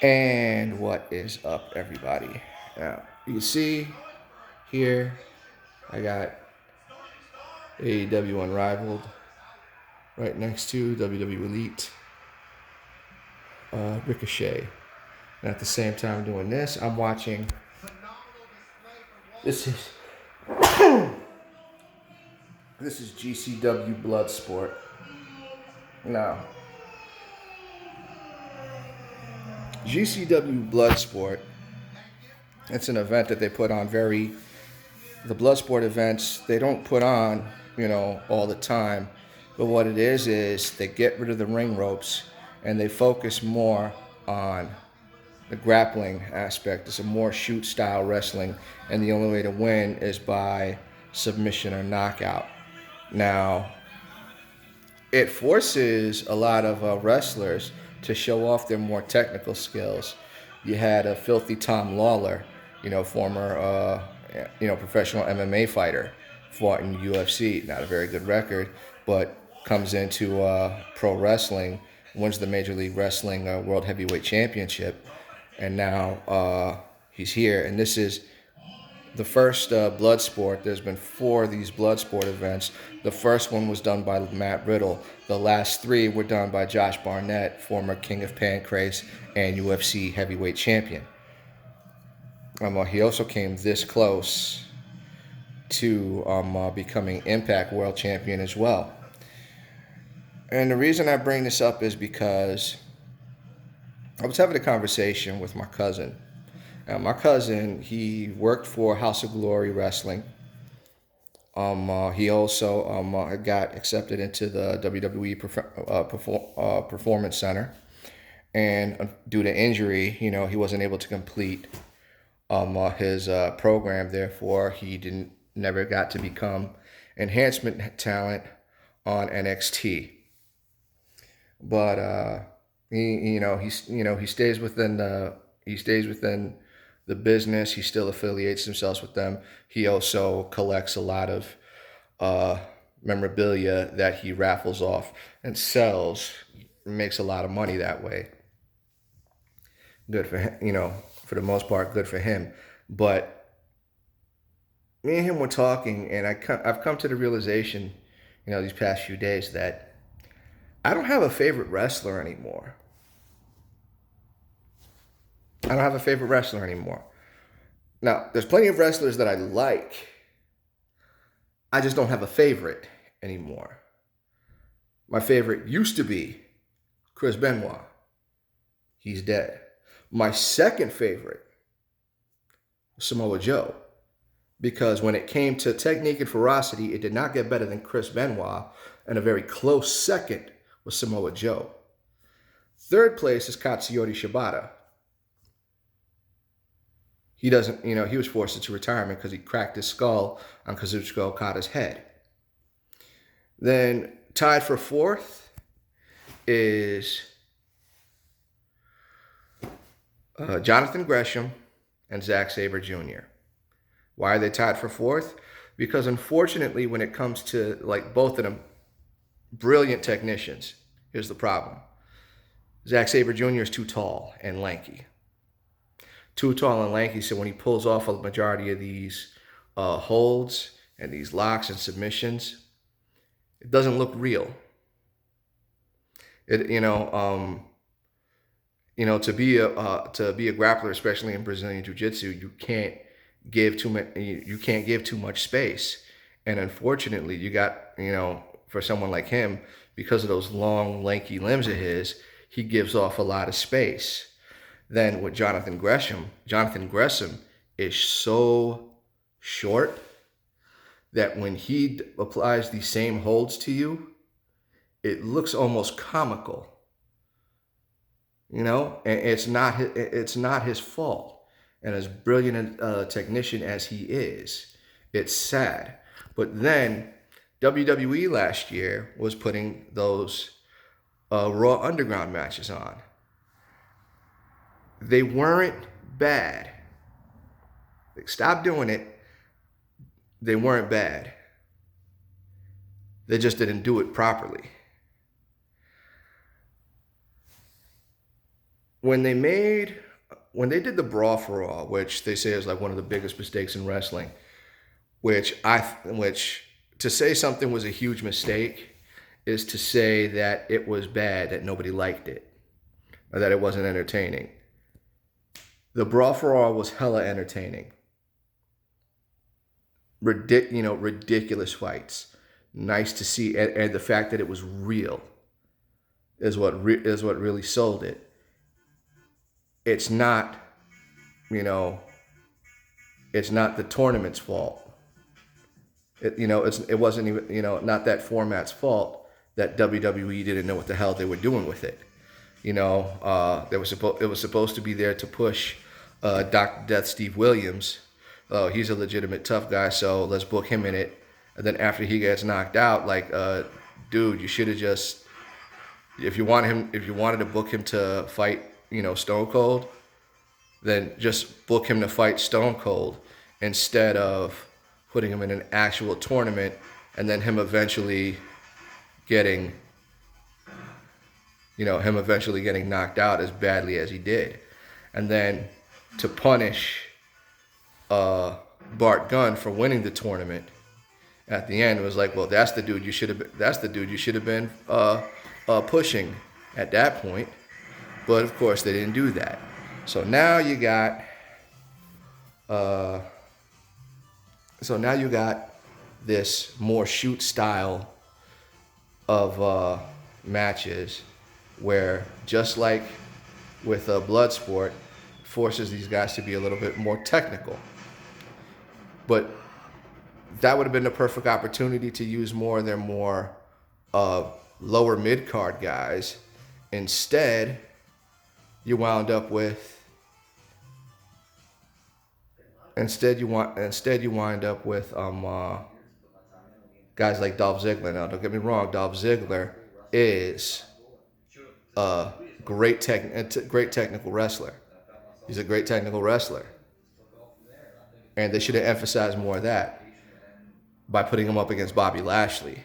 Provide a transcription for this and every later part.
And what is up, everybody? Now, you can see here, I got AEW Unrivaled right next to WWE Elite, Ricochet. And at the same time doing this, I'm watching. This is this is GCW Bloodsport. Now, GCW Bloodsport. It's an event that they put on the Bloodsport events, they don't put on, all the time. But what it is they get rid of the ring ropes and they focus more on the grappling aspect. It's a more shoot style wrestling, and the only way to win is by submission or knockout. Now, it forces a lot of wrestlers to show off their more technical skills. You had a filthy Tom Lawler, former professional MMA fighter, fought in UFC. Not a very good record, but comes into pro wrestling, wins the Major League Wrestling World Heavyweight Championship, and now he's here. And this is the first blood sport. There's been four of these blood sport events. The first one was done by Matt Riddle. The last three were done by Josh Barnett, former King of Pancrase and UFC heavyweight champion. He also came this close to becoming Impact World Champion as well. And the reason I bring this up is because I was having a conversation with my cousin. My cousin, he worked for House of Glory Wrestling. He also got accepted into the WWE Performance Center, and due to injury, he wasn't able to complete his program. Therefore, he didn't never got to become enhancement talent on NXT. But he stays within the business. He still affiliates himself with them. He also collects a lot of memorabilia that he raffles off and sells. Makes a lot of money that way. Good for him, for the most part, good for him. But me and him were talking, and I've come to the realization, these past few days that I don't have a favorite wrestler anymore. I don't have a favorite wrestler anymore. Now, there's plenty of wrestlers that I like. I just don't have a favorite anymore. My favorite used to be Chris Benoit. He's dead. My second favorite was Samoa Joe. Because when it came to technique and ferocity, it did not get better than Chris Benoit. And a very close second was Samoa Joe. Third place is Katsuyori Shibata. He doesn't, he was forced into retirement because he cracked his skull on Kazuchika Okada's head. Then tied for fourth is Jonathan Gresham and Zack Sabre Jr. Why are they tied for fourth? Because unfortunately, when it comes to both of them, brilliant technicians, here's the problem. Zack Sabre Jr. is too tall and lanky. Too tall and lanky, so when he pulls off a majority of these holds and these locks and submissions, it doesn't look real. To be a grappler, especially in Brazilian Jiu-Jitsu, you can't give too much space. And unfortunately, you got, for someone like him, because of those long, lanky limbs of his, he gives off a lot of space. Then with Jonathan Gresham is so short that when he applies these same holds to you, it looks almost comical. And it's not his fault. And as brilliant a technician as he is, it's sad. But then WWE last year was putting those Raw Underground matches on. They weren't bad. Stop doing it. They weren't bad. They just didn't do it properly. when they made when they did the Brawl for All, which they say is like one of the biggest mistakes in wrestling, which to say something was a huge mistake is to say that it was bad, that nobody liked it, or that it wasn't entertaining. The Brawl for All was hella entertaining. Ridiculous fights. Nice to see, and the fact that it was real is what really sold it. It's not, you know, it's not the tournament's fault. It wasn't even, not that format's fault that WWE didn't know what the hell they were doing with it. It was supposed to be there to push Dr. Death Steve Williams. Oh, he's a legitimate tough guy, so let's book him in it. And then after he gets knocked out, like, dude, you should have just, if you wanted to book him to fight, Stone Cold, then just book him to fight Stone Cold instead of putting him in an actual tournament and then him eventually getting knocked out as badly as he did. And then to punish Bart Gunn for winning the tournament at the end, it was like, well, that's the dude you should have been pushing at that point. But of course they didn't do that. So now you got this more shoot style of matches where, just like with Bloodsport, forces these guys to be a little bit more technical. But that would have been the perfect opportunity to use more of their more lower mid-card guys. Instead, you wound up with wind up with guys like Dolph Ziggler. Now, don't get me wrong, Dolph Ziggler is a great technical wrestler. He's a great technical wrestler, and they should have emphasized more of that by putting him up against Bobby Lashley.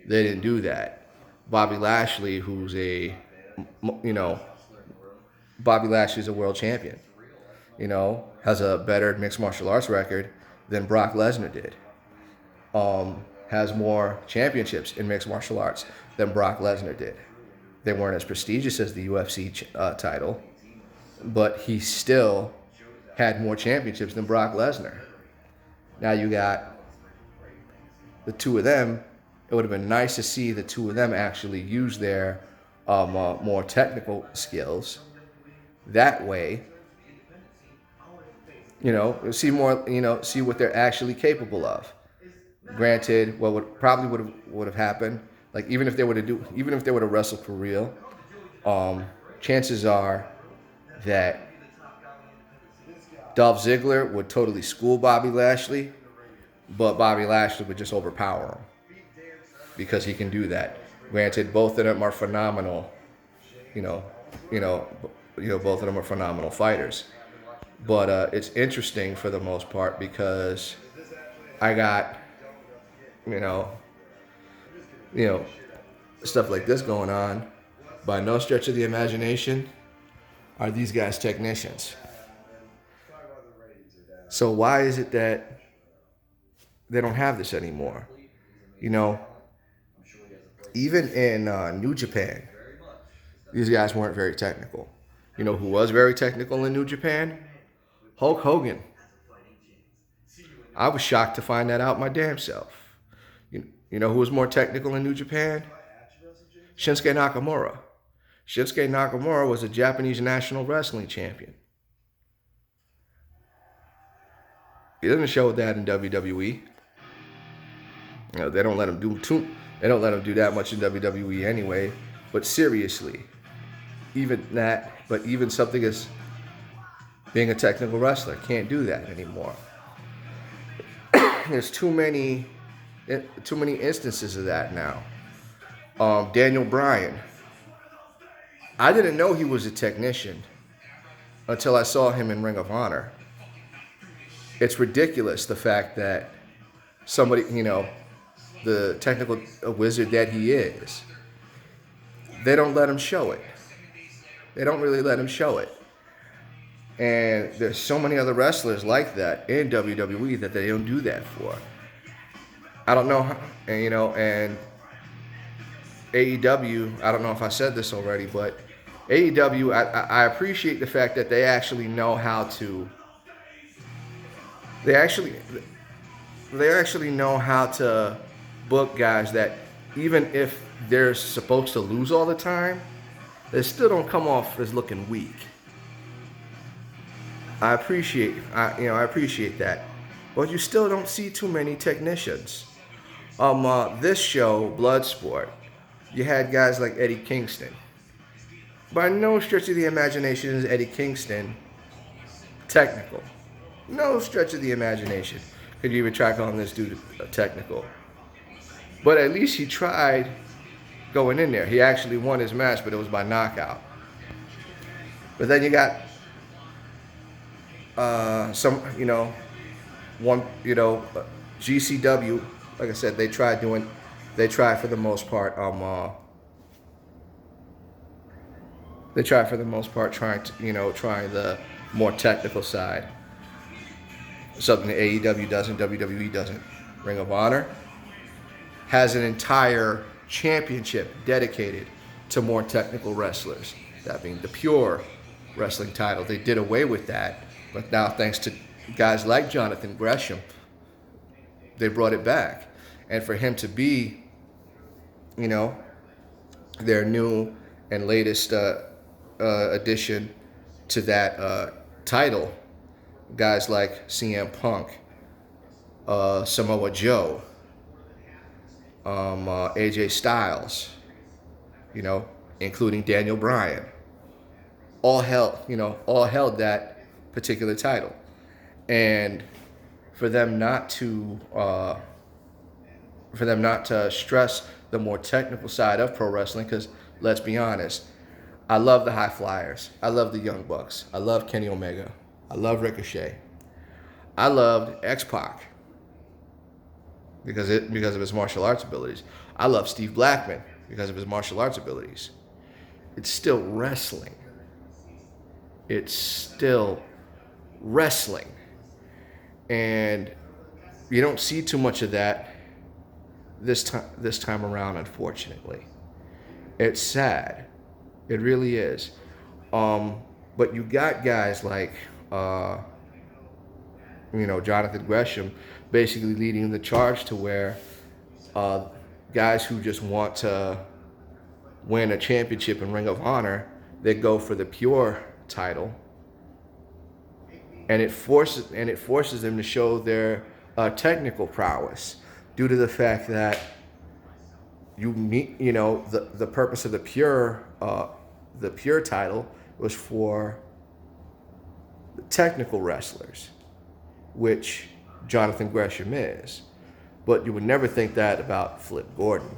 They didn't do that. Bobby Lashley's a world champion. Has a better mixed martial arts record than Brock Lesnar did. Has more championships in mixed martial arts than Brock Lesnar did. They weren't as prestigious as the UFC title, but he still had more championships than Brock Lesnar. Now you got the two of them. It would have been nice to see the two of them actually use their more technical skills. That way, see what they're actually capable of. Granted, what would have happened, like even if they were to wrestle for real, chances are that Dolph Ziggler would totally school Bobby Lashley, but Bobby Lashley would just overpower him because he can do that. Granted, both of them are phenomenal. Both of them are phenomenal fighters. But it's interesting for the most part because I got, stuff like this going on. By no stretch of the imagination are these guys technicians. So why is it that they don't have this anymore? Even in New Japan, these guys weren't very technical. You know who was very technical in New Japan? Hulk Hogan. I was shocked to find that out my damn self. You know who was more technical in New Japan? Shinsuke Nakamura. Shinsuke Nakamura was a Japanese national wrestling champion. He doesn't show that in WWE. They don't let him do that much in WWE anyway. But seriously, even something as being a technical wrestler can't do that anymore. There's too many instances of that now. Daniel Bryan. I didn't know he was a technician until I saw him in Ring of Honor. It's ridiculous, the fact that somebody, the technical wizard that he is, they don't let him show it. They don't really let him show it. And there's so many other wrestlers like that in WWE that they don't do that for. I don't know, and and AEW. I don't know if I said this already, but AEW. I appreciate the fact that they actually know how to. They actually know how to book guys that even if they're supposed to lose all the time, they still don't come off as looking weak. I appreciate that, but you still don't see too many technicians. This show, Bloodsport, you had guys like Eddie Kingston. By no stretch of the imagination is Eddie Kingston technical. No stretch of the imagination could you even try calling this dude technical. But at least he tried going in there. He actually won his match, but it was by knockout. But then you got GCW. Like I said, they try for the most part trying the more technical side. Something that AEW doesn't, WWE doesn't. Ring of Honor has an entire championship dedicated to more technical wrestlers. That being the pure wrestling title. They did away with that, but now thanks to guys like Jonathan Gresham, they brought it back. And for him to be, their new and latest addition to that title, guys like CM Punk, Samoa Joe, AJ Styles, including Daniel Bryan, all held that particular title. And for them not to stress the more technical side of pro wrestling, because let's be honest, I love the high flyers. I love the Young Bucks. I love Kenny Omega. I love Ricochet. I loved X-Pac because of his martial arts abilities. I love Steve Blackman because of his martial arts abilities. It's still wrestling. And you don't see too much of that this time around, unfortunately. It's sad. It really is. But you got guys like Jonathan Gresham basically leading the charge to where guys who just want to win a championship in Ring of Honor, they go for the pure title, and it forces them to show their technical prowess due to the fact that the purpose of the pure title was for the technical wrestlers, which Jonathan Gresham is. But you would never think that about Flip Gordon.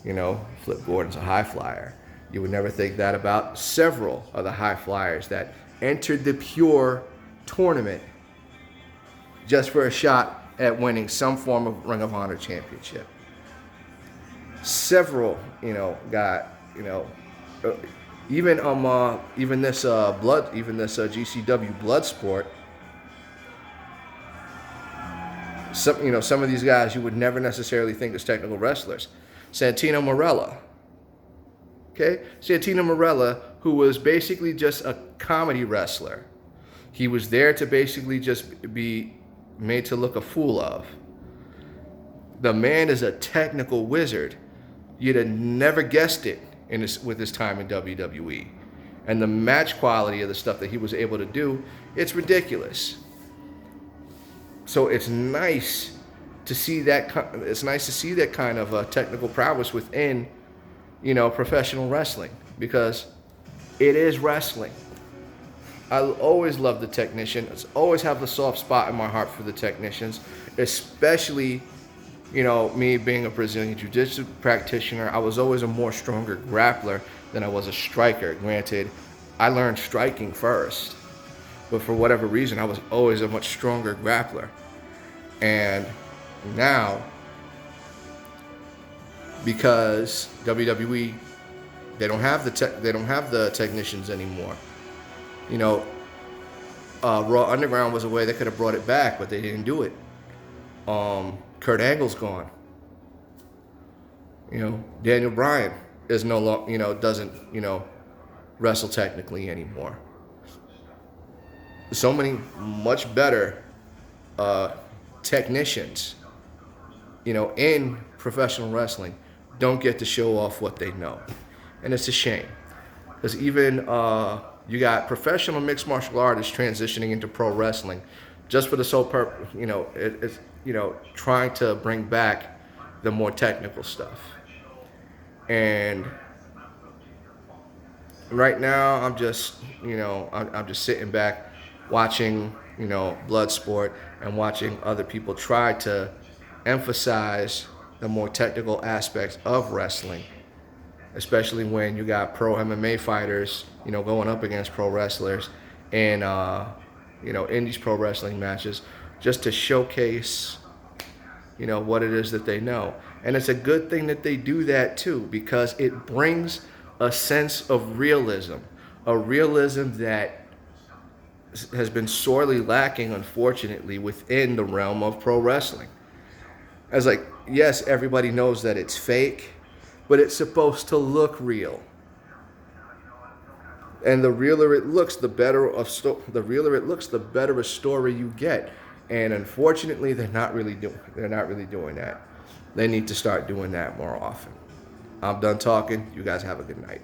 Flip Gordon's a high flyer. You would never think that about several of the high flyers that entered the pure tournament just for a shot at winning some form of Ring of Honor championship. Several, got, even this GCW Bloodsport. Some of these guys you would never necessarily think as technical wrestlers. Santino Marella. Okay? Santino Marella, who was basically just a comedy wrestler. He was there to basically just be made to look a fool of. The man is a technical wizard. You'd have never guessed it with his time in WWE. And the match quality of the stuff that he was able to do, it's ridiculous. So it's nice to see that. It's nice to see that kind of technical prowess within, professional wrestling, because it is wrestling. I always love the technician. I always have the soft spot in my heart for the technicians, especially, me being a Brazilian Jiu-Jitsu practitioner. I was always a more stronger grappler than I was a striker. Granted, I learned striking first, but for whatever reason, I was always a much stronger grappler. And now, because WWE They don't have the technicians anymore. You know, Raw Underground was a way they could have brought it back, but they didn't do it. Kurt Angle's gone. You know, Daniel Bryan is no longer, doesn't, wrestle technically anymore. So many much better technicians, in professional wrestling don't get to show off what they know. And it's a shame. Because even you got professional mixed martial artists transitioning into pro wrestling just for the sole purpose, it's, trying to bring back the more technical stuff. And right now, I'm just sitting back watching, Bloodsport and watching other people try to emphasize the more technical aspects of wrestling, especially when you got pro MMA fighters, going up against pro wrestlers and, in these pro wrestling matches, just to showcase, what it is that they know. And it's a good thing that they do that too, because it brings a sense of realism, a realism that has been sorely lacking, unfortunately, within the realm of pro wrestling. As like, yes, everybody knows that it's fake, but it's supposed to look real. And the realer it looks, the better a story you get. And unfortunately, they're not really doing that. They need to start doing that more often. I'm done talking. You guys have a good night.